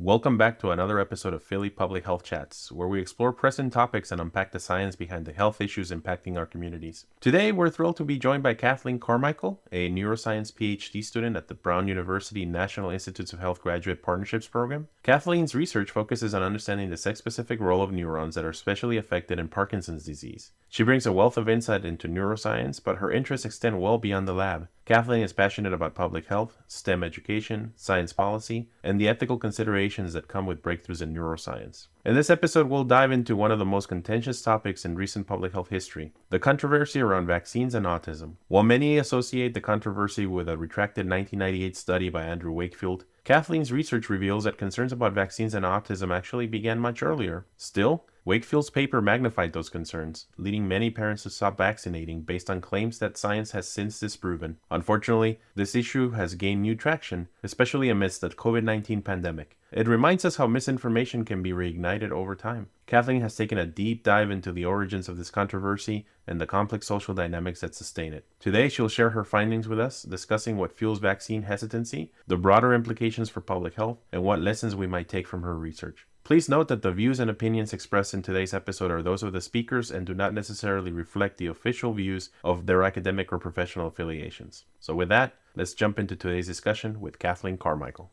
Welcome back to another episode of Philly Public Health Chats, where we explore present topics and unpack the science behind the health issues impacting our communities. Today, we're thrilled to be joined by Kathleen Carmichael, a neuroscience PhD student at the Brown University National Institutes of Health Graduate Partnerships Program. Kathleen's research focuses on understanding the sex-specific role of neurons that are especially affected in Parkinson's disease. She brings a wealth of insight into neuroscience, but her interests extend well beyond the lab. Kathleen is passionate about public health, STEM education, science policy, and the ethical considerations that come with breakthroughs in neuroscience. In this episode, we'll dive into one of the most contentious topics in recent public health history, the controversy around vaccines and autism. While many associate the controversy with a retracted 1998 study by Andrew Wakefield, Kathleen's research reveals that concerns about vaccines and autism actually began much earlier. Still, Wakefield's paper magnified those concerns, leading many parents to stop vaccinating based on claims that science has since disproven. Unfortunately, this issue has gained new traction, especially amidst the COVID-19 pandemic. It reminds us how misinformation can be reignited over time. Kathleen has taken a deep dive into the origins of this controversy and the complex social dynamics that sustain it. Today, she'll share her findings with us, discussing what fuels vaccine hesitancy, the broader implications for public health, and what lessons we might take from her research. Please note that the views and opinions expressed in today's episode are those of the speakers and do not necessarily reflect the official views of their academic or professional affiliations. So with that, let's jump into today's discussion with Kathleen Carmichael.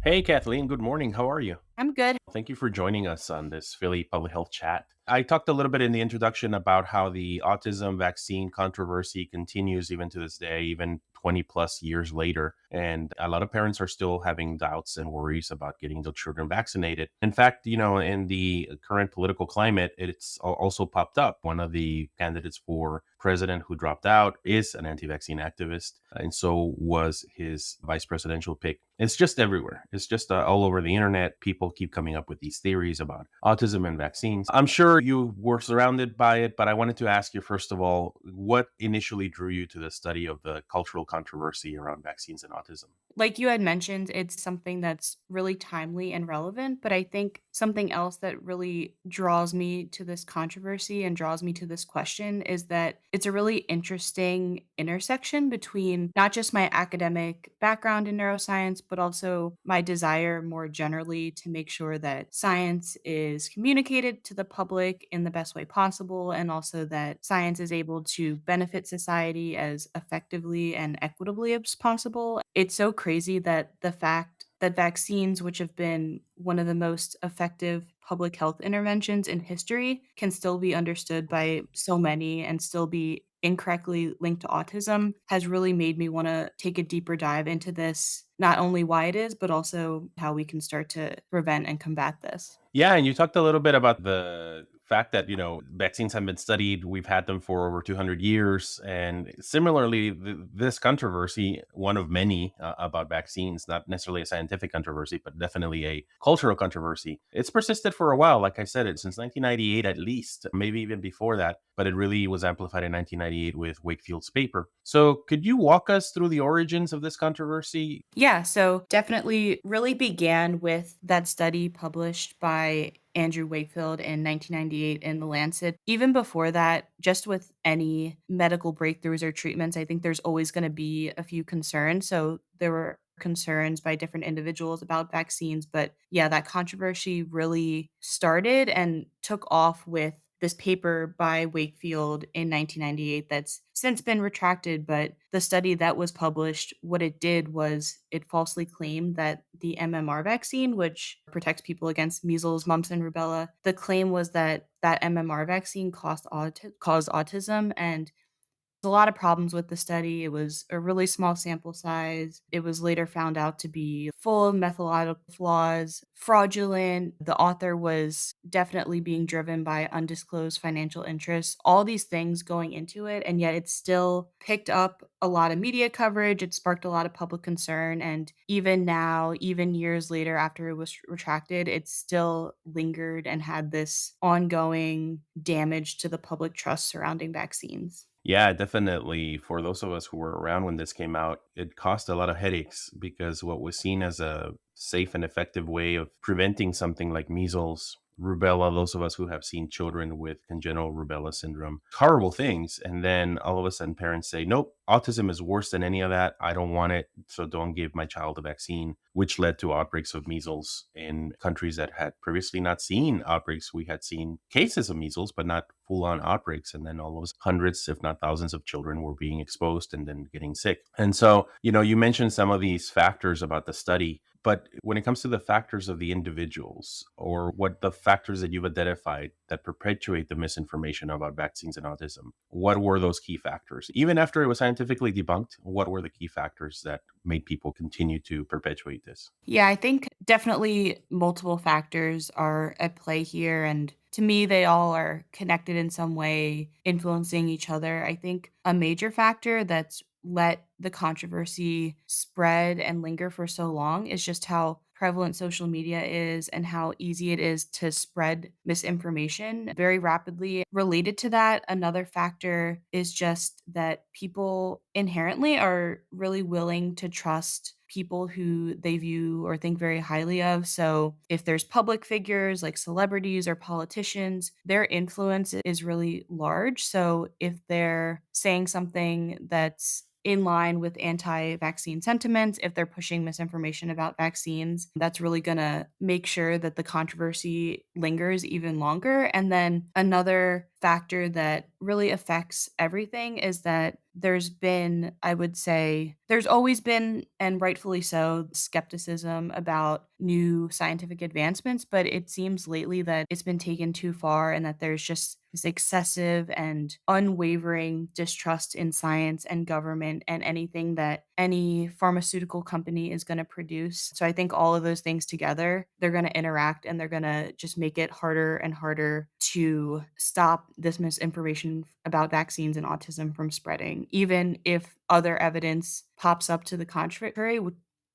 Hey, Kathleen, good morning. How are you? I'm good. Thank you for joining us on this Philly Public Health Chat. I talked a little bit in the introduction about how the autism vaccine controversy continues even to this day, even 20 plus years later. And a lot of parents are still having doubts and worries about getting their children vaccinated. In fact, in the current political climate, it's also popped up. One of the candidates for president who dropped out is an anti-vaccine activist, and so was his vice presidential pick. It's just everywhere. It's just all over the internet. People keep coming up with these theories about autism and vaccines. I'm sure you were surrounded by it, but I wanted to ask you, first of all, what initially drew you to the study of the cultural controversy around vaccines and autism? Like you had mentioned, it's something that's really timely and relevant, but I think something else that really draws me to this controversy and draws me to this question is that it's a really interesting intersection between not just my academic background in neuroscience, but also my desire more generally to make sure that science is communicated to the public in the best way possible, and also that science is able to benefit society as effectively and equitably as possible. It's so crazy that the fact that vaccines, which have been one of the most effective public health interventions in history, can still be understood by so many and still be incorrectly linked to autism, has really made me want to take a deeper dive into this, not only why it is, but also how we can start to prevent and combat this. Yeah, and you talked a little bit about the fact that, vaccines have been studied. We've had them for over 200 years. And similarly, this controversy, one of many about vaccines, not necessarily a scientific controversy, but definitely a cultural controversy, it's persisted for a while. Like I said, since 1998 at least, maybe even before that. But it really was amplified in 1998 with Wakefield's paper. So could you walk us through the origins of this controversy? Yeah, so definitely really began with that study published by Andrew Wakefield in 1998 in The Lancet. Even before that, just with any medical breakthroughs or treatments, I think there's always going to be a few concerns. So there were concerns by different individuals about vaccines. But yeah, that controversy really started and took off with this paper by Wakefield in 1998 that's since been retracted. But the study that was published, what it did was it falsely claimed that the MMR vaccine, which protects people against measles, mumps, and rubella, the claim was that that MMR vaccine caused autism. And a lot of problems with the study. It was a really small sample size. It was later found out to be full of methodological flaws, fraudulent. The author was definitely being driven by undisclosed financial interests, all these things going into it. And yet it still picked up a lot of media coverage. It sparked a lot of public concern. And even now, even years later after it was retracted, it still lingered and had this ongoing damage to the public trust surrounding vaccines. Yeah, definitely. For those of us who were around when this came out, it caused a lot of headaches because what was seen as a safe and effective way of preventing something like measles, rubella, those of us who have seen children with congenital rubella syndrome, horrible things. And then all of a sudden parents say, nope, autism is worse than any of that. I don't want it. So don't give my child a vaccine, which led to outbreaks of measles in countries that had previously not seen outbreaks. We had seen cases of measles, but not full on outbreaks. And then all those hundreds, if not thousands of children were being exposed and then getting sick. And so, you mentioned some of these factors about the study. But when it comes to the factors of the individuals, or what the factors that you've identified that perpetuate the misinformation about vaccines and autism, what were those key factors? Even after it was scientifically debunked, what were the key factors that made people continue to perpetuate this? Yeah, I think definitely multiple factors are at play here. And to me, they all are connected in some way, influencing each other. I think a major factor that's let the controversy spread and linger for so long is just how prevalent social media is and how easy it is to spread misinformation very rapidly. Related to that, another factor is just that people inherently are really willing to trust people who they view or think very highly of. So, if there's public figures like celebrities or politicians, their influence is really large. So, if they're saying something that's in line with anti vaccine sentiments, if they're pushing misinformation about vaccines, that's really going to make sure that the controversy lingers even longer. And then another factor that really affects everything is that there's been, I would say, there's always been, and rightfully so, skepticism about new scientific advancements, but it seems lately that it's been taken too far and that there's just this excessive and unwavering distrust in science and government and anything that any pharmaceutical company is going to produce. So I think all of those things together, they're going to interact and they're going to just make it harder and harder to stop this misinformation about vaccines and autism from spreading, even if other evidence pops up to the contrary,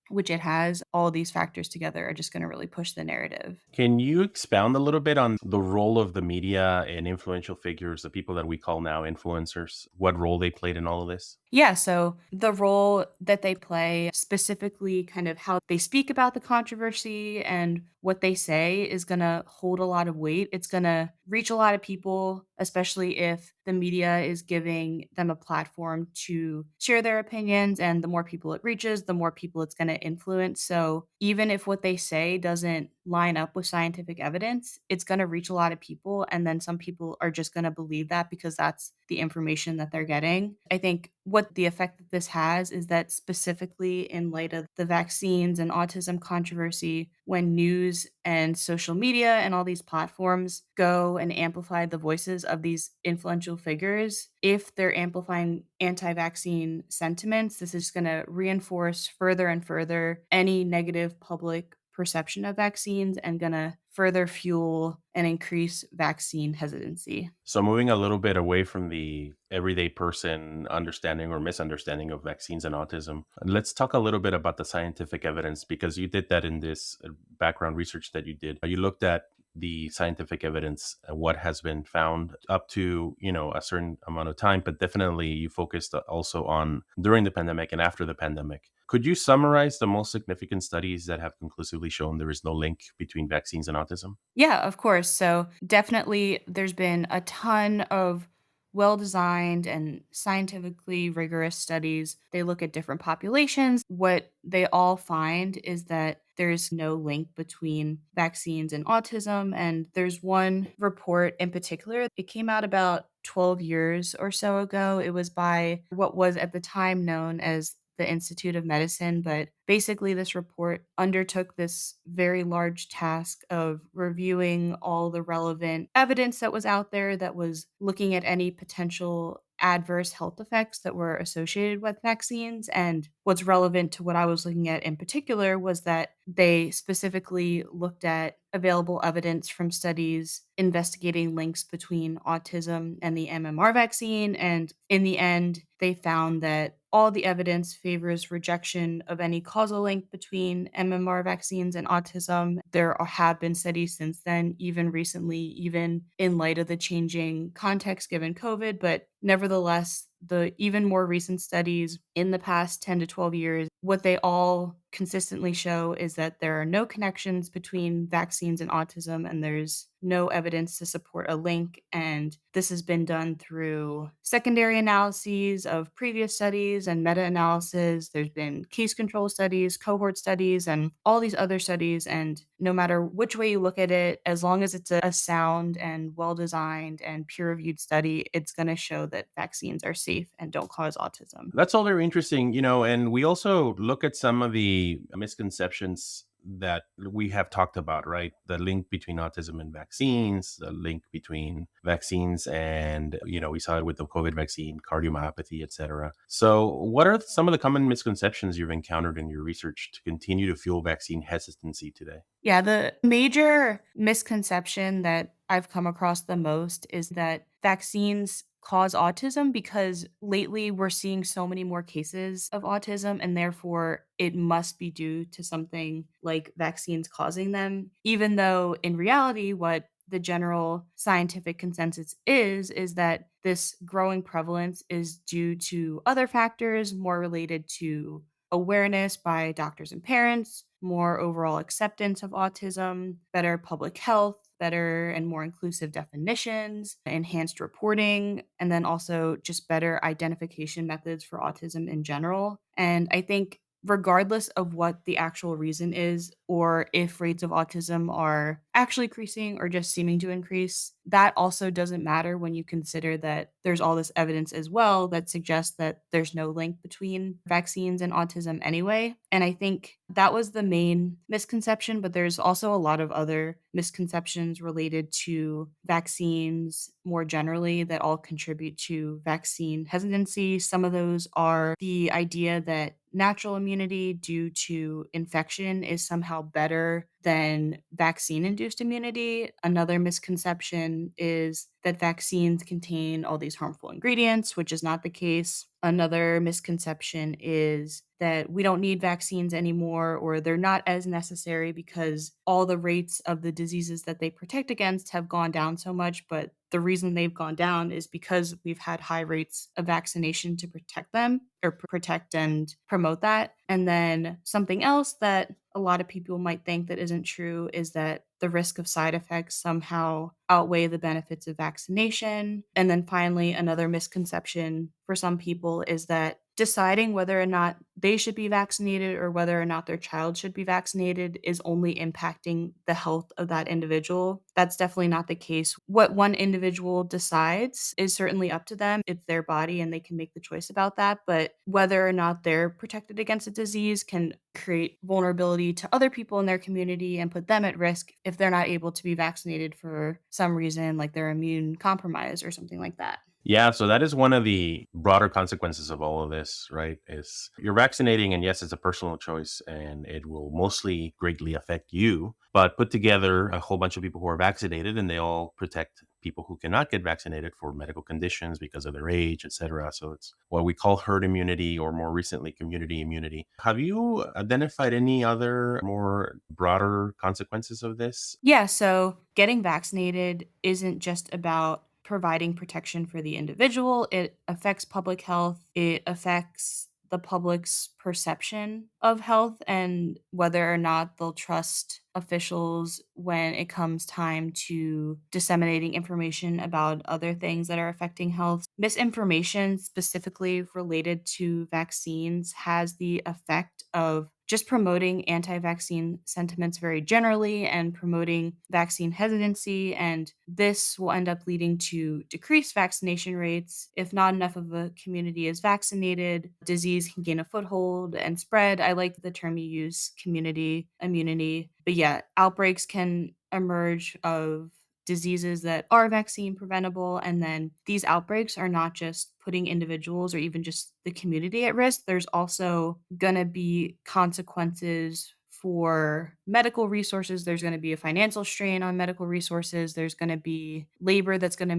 which it has. All these factors together are just going to really push the narrative. Can you expound a little bit on the role of the media and influential figures, the people that we call now influencers, what role they played in all of this? Yeah, so the role that they play, specifically kind of how they speak about the controversy and what they say is going to hold a lot of weight. It's going to reach a lot of people, especially if the media is giving them a platform to share their opinions. And the more people it reaches, the more people it's going to influence. So even if what they say doesn't line up with scientific evidence, it's going to reach a lot of people. And then some people are just going to believe that because that's the information that they're getting. I think what the effect that this has is that specifically in light of the vaccines and autism controversy, when news and social media and all these platforms go and amplify the voices of these influential figures, if they're amplifying anti vaccine sentiments, this is going to reinforce further and further any negative public perception of vaccines and going to further fuel and increase vaccine hesitancy. So, moving a little bit away from the everyday person understanding or misunderstanding of vaccines and autism, let's talk a little bit about the scientific evidence because you did that in this background research that you did. You looked at the scientific evidence, what has been found up to a certain amount of time, but definitely you focused also on during the pandemic and after the pandemic. Could you summarize the most significant studies that have conclusively shown there is no link between vaccines and autism? Yeah, of course. So definitely there's been a ton of well designed and scientifically rigorous studies. They look at different populations. What they all find is that there's no link between vaccines and autism. And there's one report in particular, it came out about 12 years or so ago. It was by what was at the time known as the Institute of Medicine, but basically this report undertook this very large task of reviewing all the relevant evidence that was out there that was looking at any potential adverse health effects that were associated with vaccines. And what's relevant to what I was looking at in particular was that they specifically looked at available evidence from studies investigating links between autism and the MMR vaccine. And in the end, they found that all the evidence favors rejection of any causal link between MMR vaccines and autism. There have been studies since then, even recently, even in light of the changing context given COVID. But nevertheless, the even more recent studies in the past 10 to 12 years, what they all consistently show is that there are no connections between vaccines and autism, and there's no evidence to support a link. And this has been done through secondary analyses of previous studies and meta analysis. There's been case control studies, cohort studies, and all these other studies. And no matter which way you look at it, as long as it's a sound and well designed and peer reviewed study, it's going to show that vaccines are safe and don't cause autism. That's all very interesting, and we also look at some of the misconceptions that we have talked about, right? The link between autism and vaccines, the link between vaccines and, we saw it with the COVID vaccine, cardiomyopathy, etc. So, what are some of the common misconceptions you've encountered in your research to continue to fuel vaccine hesitancy today? Yeah, the major misconception that I've come across the most is that vaccines cause autism because lately we're seeing so many more cases of autism, and therefore it must be due to something like vaccines causing them. Even though in reality, what the general scientific consensus is that this growing prevalence is due to other factors more related to awareness by doctors and parents, more overall acceptance of autism, better public health, better and more inclusive definitions, enhanced reporting, and then also just better identification methods for autism in general. And I think regardless of what the actual reason is, or if rates of autism are actually increasing or just seeming to increase, that also doesn't matter when you consider that there's all this evidence as well that suggests that there's no link between vaccines and autism anyway. And I think that was the main misconception, but there's also a lot of other misconceptions related to vaccines more generally that all contribute to vaccine hesitancy. Some of those are the idea that natural immunity due to infection is somehow better than vaccine induced immunity. Another misconception is that vaccines contain all these harmful ingredients, which is not the case. Another misconception is that we don't need vaccines anymore, or they're not as necessary because all the rates of the diseases that they protect against have gone down so much. But the reason they've gone down is because we've had high rates of vaccination to protect them or protect and promote that. And then something else that a lot of people might think that isn't true is that the risk of side effects somehow outweigh the benefits of vaccination. And then finally, another misconception for some people is that deciding whether or not they should be vaccinated or whether or not their child should be vaccinated is only impacting the health of that individual. That's definitely not the case. What one individual decides is certainly up to them. It's their body and they can make the choice about that. But whether or not they're protected against a disease can create vulnerability to other people in their community and put them at risk if they're not able to be vaccinated for some reason, like they're immune compromised or something like that. Yeah, so that is one of the broader consequences of all of this, right? Is you're vaccinating, and yes, it's a personal choice, and it will mostly greatly affect you. But put together a whole bunch of people who are vaccinated, and they all protect people who cannot get vaccinated for medical conditions because of their age, etc. So it's what we call herd immunity, or more recently, community immunity. Have you identified any other more broader consequences of this? Yeah, so getting vaccinated isn't just about providing protection for the individual, it affects public health, it affects the public's perception of health and whether or not they'll trust officials when it comes time to disseminating information about other things that are affecting health. Misinformation, specifically related to vaccines, has the effect of just promoting anti vaccine sentiments very generally and promoting vaccine hesitancy. And this will end up leading to decreased vaccination rates. If not enough of a community is vaccinated, disease can gain a foothold and spread. I like the term you use, community immunity. But yeah, outbreaks can emerge of diseases that are vaccine preventable. And then these outbreaks are not just putting individuals or even just the community at risk. There's also going to be consequences for medical resources. There's going to be a financial strain on medical resources. There's going to be labor that's going to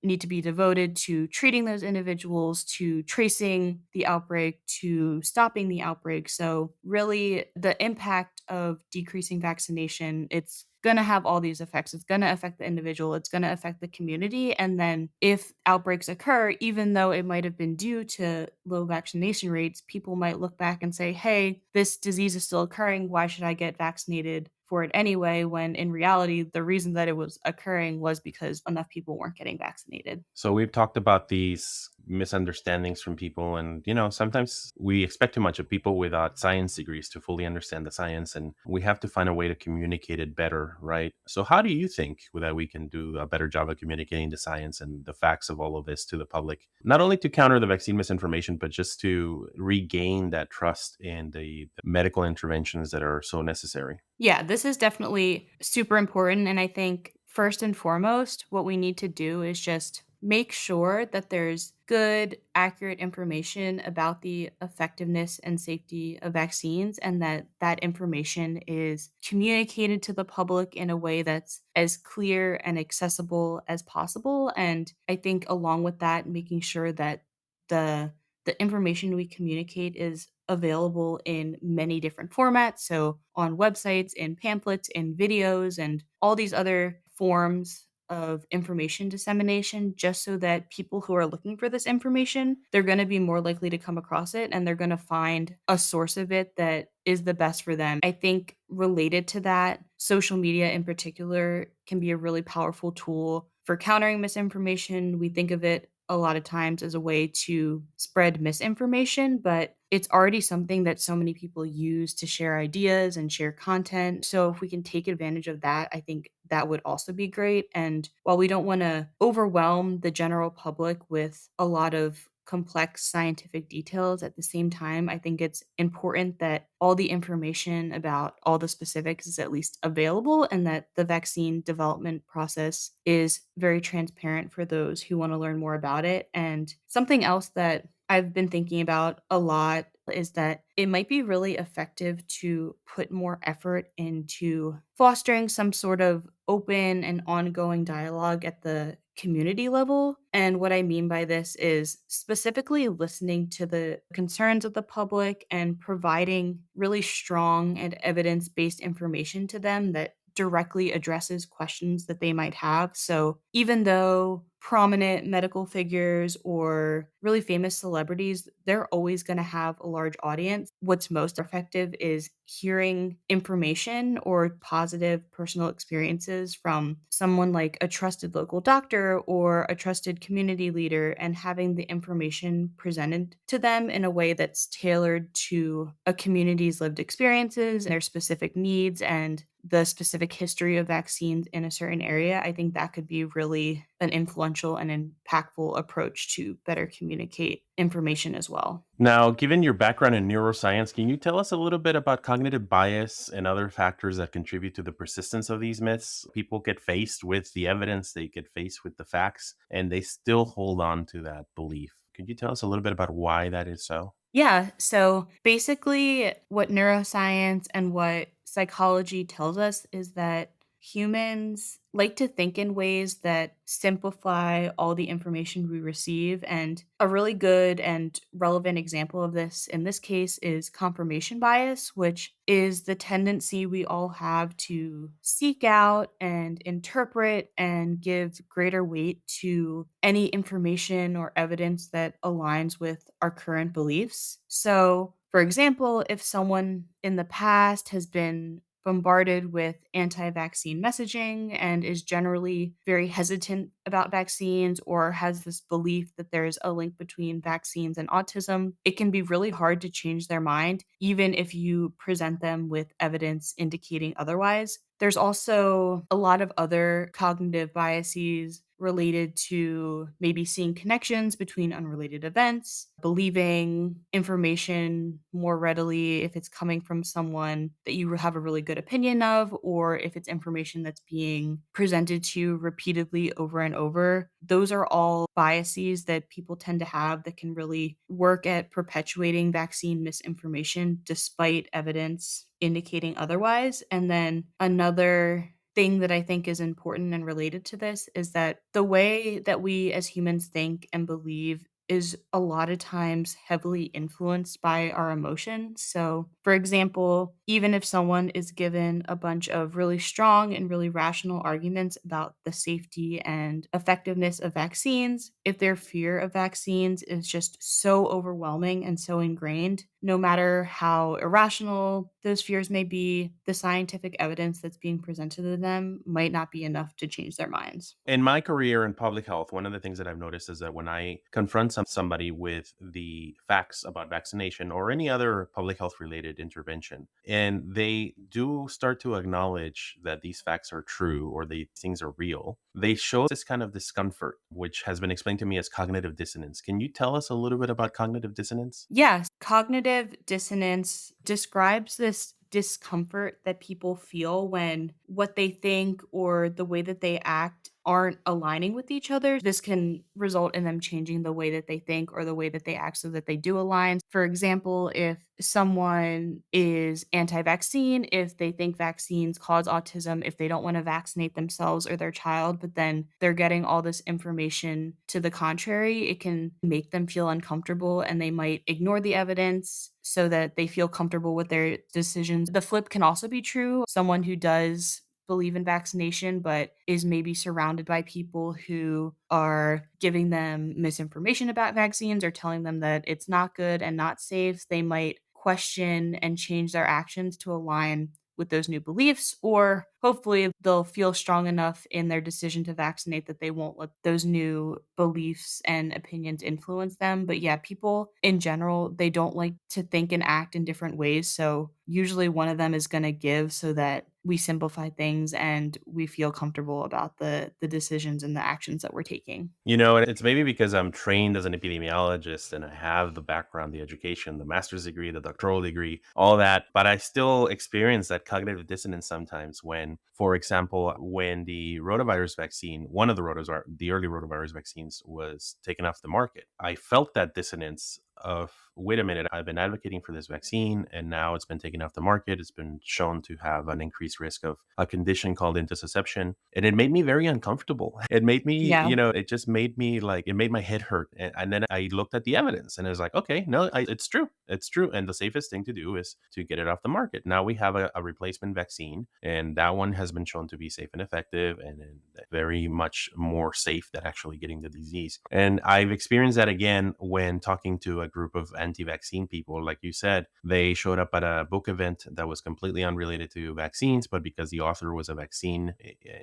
need to be devoted to treating those individuals, to tracing the outbreak, to stopping the outbreak. So, really, the impact of decreasing vaccination, it's going to have all these effects. It's going to affect the individual, it's going to affect the community. And then, if outbreaks occur, even though it might have been due to low vaccination rates, people might look back and say, hey, this disease is still occurring. Why should I get vaccinated for it anyway? When in reality, the reason that it was occurring was because enough people weren't getting vaccinated. So we've talked about these misunderstandings from people, and sometimes we expect too much of people without science degrees to fully understand the science, and we have to find a way to communicate it better, right? So how do you think that we can do a better job of communicating the science and the facts of all of this to the public, not only to counter the vaccine misinformation, but just to regain that trust in the medical interventions that are so necessary? Yeah, this is definitely super important. And I think first and foremost, what we need to do is just make sure that there's good, accurate information about the effectiveness and safety of vaccines, and that that information is communicated to the public in a way that's as clear and accessible as possible. And I think along with that, making sure that the the information we communicate is available in many different formats. So, on websites, in pamphlets, in videos, and all these other forms of information dissemination, just so that people who are looking for this information, they're going to be more likely to come across it and they're going to find a source of it that is the best for them. I think related to that, social media in particular can be a really powerful tool for countering misinformation. We think of it a lot of times as a way to spread misinformation, but it's already something that so many people use to share ideas and share content. So if we can take advantage of that, I think that would also be great. And while we don't want to overwhelm the general public with a lot of complex scientific details, at the same time, I think it's important that all the information about all the specifics is at least available, and that the vaccine development process is very transparent for those who want to learn more about it. And something else that I've been thinking about a lot is that it might be really effective to put more effort into fostering some sort of open and ongoing dialogue at the community level. And what I mean by this is specifically listening to the concerns of the public and providing really strong and evidence based information to them that directly addresses questions that they might have. So, even though prominent medical figures or really famous celebrities, they're always going to have a large audience. What's most effective is hearing information or positive personal experiences from someone like a trusted local doctor or a trusted community leader, and having the information presented to them in a way that's tailored to a community's lived experiences, their specific needs, and the specific history of vaccines in a certain area. I think that could be really an influential and impactful approach to better communicate information as well. Now, given your background in neuroscience, can you tell us a little bit about cognitive bias and other factors that contribute to the persistence of these myths? People get faced with the evidence, they get faced with the facts, and they still hold on to that belief. Could you tell us a little bit about why that is so? Yeah. So basically, what neuroscience and what psychology tells us is that humans like to think in ways that simplify all the information we receive. And a really good and relevant example of this in this case is confirmation bias, which is the tendency we all have to seek out and interpret and give greater weight to any information or evidence that aligns with our current beliefs. So, for example, if someone in the past has been bombarded with anti vaccine messaging and is generally very hesitant about vaccines, or has this belief that there's a link between vaccines and autism, it can be really hard to change their mind, even if you present them with evidence indicating otherwise. There's also a lot of other cognitive biases related to maybe seeing connections between unrelated events, believing information more readily if it's coming from someone that you have a really good opinion of, or if it's information that's being presented to you repeatedly over and over. Those are all biases that people tend to have that can really work at perpetuating vaccine misinformation despite evidence indicating otherwise. And then another thing that I think is important and related to this is that the way that we as humans think and believe is a lot of times heavily influenced by our emotions. So, for example, even if someone is given a bunch of really strong and really rational arguments about the safety and effectiveness of vaccines, if their fear of vaccines is just so overwhelming and so ingrained, no matter how irrational those fears may be, the scientific evidence that's being presented to them might not be enough to change their minds. In my career in public health, one of the things that I've noticed is that when I confront somebody with the facts about vaccination or any other public health related intervention, and they do start to acknowledge that these facts are true or these things are real, they show this kind of discomfort, which has been explained to me as cognitive dissonance. Can you tell us a little bit about cognitive dissonance? Yes, cognitive dissonance describes this discomfort that people feel when what they think or the way that they act aren't aligning with each other. This can result in them changing the way that they think or the way that they act so that they do align. For example, if someone is anti vaccine, if they think vaccines cause autism, if they don't want to vaccinate themselves or their child, but then they're getting all this information to the contrary, it can make them feel uncomfortable and they might ignore the evidence so that they feel comfortable with their decisions. The flip can also be true. Someone who does believe in vaccination but is maybe surrounded by people who are giving them misinformation about vaccines or telling them that it's not good and not safe, they might question and change their actions to align with those new beliefs, or hopefully they'll feel strong enough in their decision to vaccinate that they won't let those new beliefs and opinions influence them. But yeah, people in general, they don't like to think and act in different ways. So usually one of them is going to give so that we simplify things and we feel comfortable about the decisions and the actions that we're taking. You know, and it's maybe because I'm trained as an epidemiologist and I have the background, the education, the master's degree, the doctoral degree, all that. But I still experience that cognitive dissonance sometimes when, for example, when the rotavirus vaccine, one of the early rotavirus vaccines was taken off the market, I felt that dissonance of, wait a minute, I've been advocating for this vaccine and now it's been taken off the market. It's been shown to have an increased risk of a condition called intussusception. And it made me very uncomfortable. It made me, Yeah. it just made me like, it made my head hurt. And then I looked at the evidence and I was like, okay, no, it's true. It's true. And the safest thing to do is to get it off the market. Now we have a replacement vaccine, and that one has been shown to be safe and effective and very much more safe than actually getting the disease. And I've experienced that again when talking to a group of anti-vaccine people. Like you said, they showed up at a book event that was completely unrelated to vaccines, but because the author was a vaccine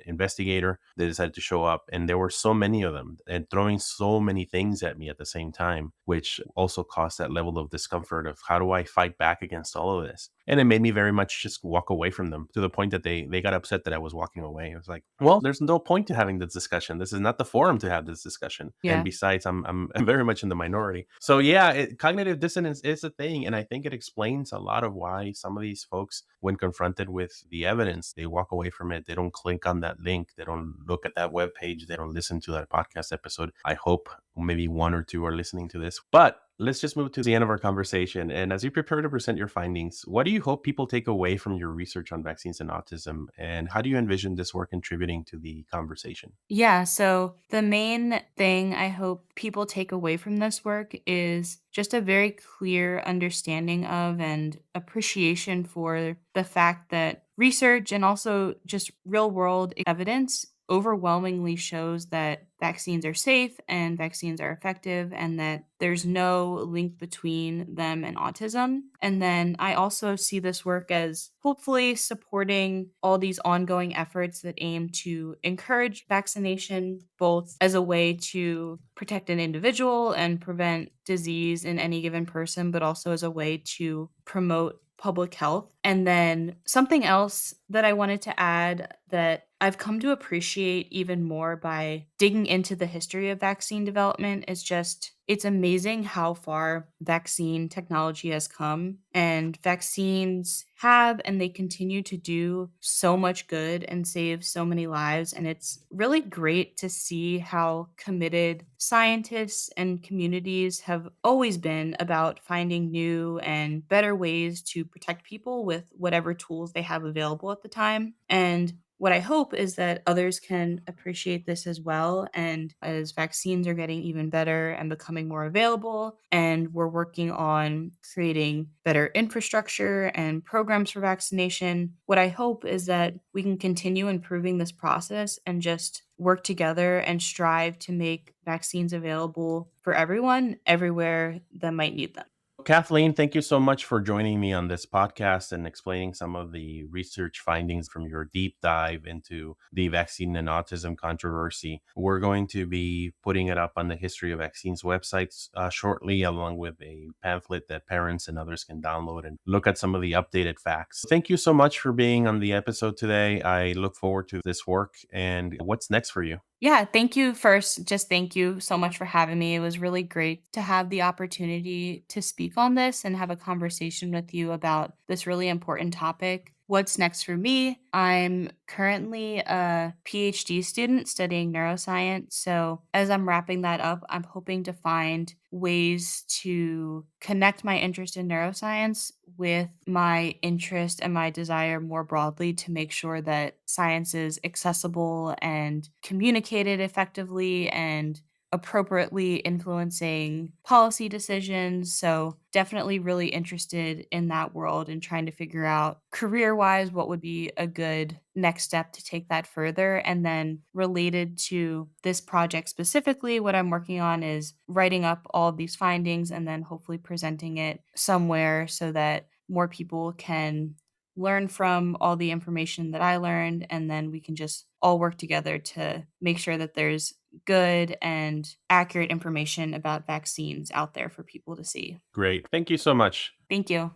investigator, they decided to show up. And there were so many of them and throwing so many things at me at the same time, which also caused that level of discomfort of how do I fight back against all of this? And it made me very much just walk away from them, to the point that they got upset that I was walking away. It was like, well, there's no point to having this discussion. This is not the forum to have this discussion. And Yeah. besides, I'm very much in the minority. So yeah, cognitive dissonance is a thing. And I think it explains a lot of why some of these folks, when confronted with the evidence, they walk away from it. They don't click on that link. They don't look at that web page. They don't listen to that podcast episode. I hope maybe one or two are listening to this. But let's just move to the end of our conversation. And as you prepare to present your findings, what do you hope people take away from your research on vaccines and autism? And how do you envision this work contributing to the conversation? Yeah, so the main thing I hope people take away from this work is just a very clear understanding of and appreciation for the fact that research and also just real world evidence overwhelmingly shows that vaccines are safe and vaccines are effective and that there's no link between them and autism. And then I also see this work as hopefully supporting all these ongoing efforts that aim to encourage vaccination, both as a way to protect an individual and prevent disease in any given person, but also as a way to promote public health. And then something else that I wanted to add that I've come to appreciate even more by digging into the history of vaccine development is just it's amazing how far vaccine technology has come. And vaccines have and they continue to do so much good and save so many lives. And it's really great to see how committed scientists and communities have always been about finding new and better ways to protect people with whatever tools they have available at the time. And what I hope is that others can appreciate this as well. And as vaccines are getting even better and becoming more available, and we're working on creating better infrastructure and programs for vaccination, what I hope is that we can continue improving this process and just work together and strive to make vaccines available for everyone, everywhere that might need them. Kathleen, thank you so much for joining me on this podcast and explaining some of the research findings from your deep dive into the vaccine and autism controversy. We're going to be putting it up on the History of Vaccines websites shortly, along with a pamphlet that parents and others can download and look at some of the updated facts. Thank you so much for being on the episode today. I look forward to this work. And what's next for you? Yeah, thank you first. Just thank you so much for having me. It was really great to have the opportunity to speak on this and have a conversation with you about this really important topic. What's next for me? I'm currently a PhD student studying neuroscience. So, as I'm wrapping that up, I'm hoping to find ways to connect my interest in neuroscience with my interest and my desire more broadly to make sure that science is accessible and communicated effectively and appropriately influencing policy decisions. So, definitely really interested in that world and trying to figure out career wise what would be a good next step to take that further. And then, related to this project specifically, what I'm working on is writing up all of these findings and then hopefully presenting it somewhere so that more people can learn from all the information that I learned, and then we can just all work together to make sure that there's good and accurate information about vaccines out there for people to see. Great. Thank you so much. Thank you.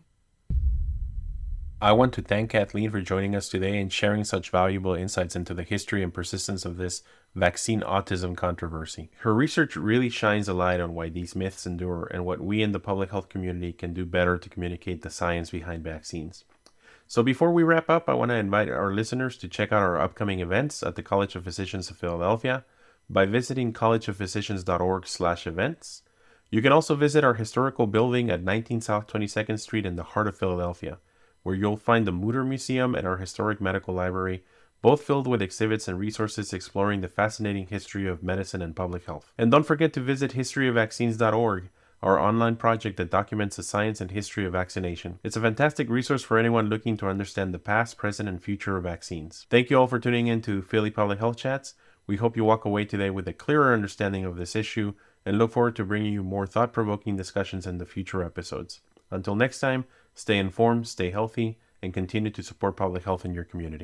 I want to thank Kathleen for joining us today and sharing such valuable insights into the history and persistence of this vaccine autism controversy. Her research really shines a light on why these myths endure and what we in the public health community can do better to communicate the science behind vaccines. So before we wrap up, I want to invite our listeners to check out our upcoming events at the College of Physicians of Philadelphia by visiting collegeofphysicians.org/events. You can also visit our historical building at 19 South 22nd Street in the heart of Philadelphia, where you'll find the Mutter Museum and our historic medical library, both filled with exhibits and resources exploring the fascinating history of medicine and public health. And don't forget to visit historyofvaccines.org, our online project that documents the science and history of vaccination. It's a fantastic resource for anyone looking to understand the past, present, and future of vaccines. Thank you all for tuning in to Philly Public Health Chats. We hope you walk away today with a clearer understanding of this issue and look forward to bringing you more thought-provoking discussions in the future episodes. Until next time, stay informed, stay healthy, and continue to support public health in your community.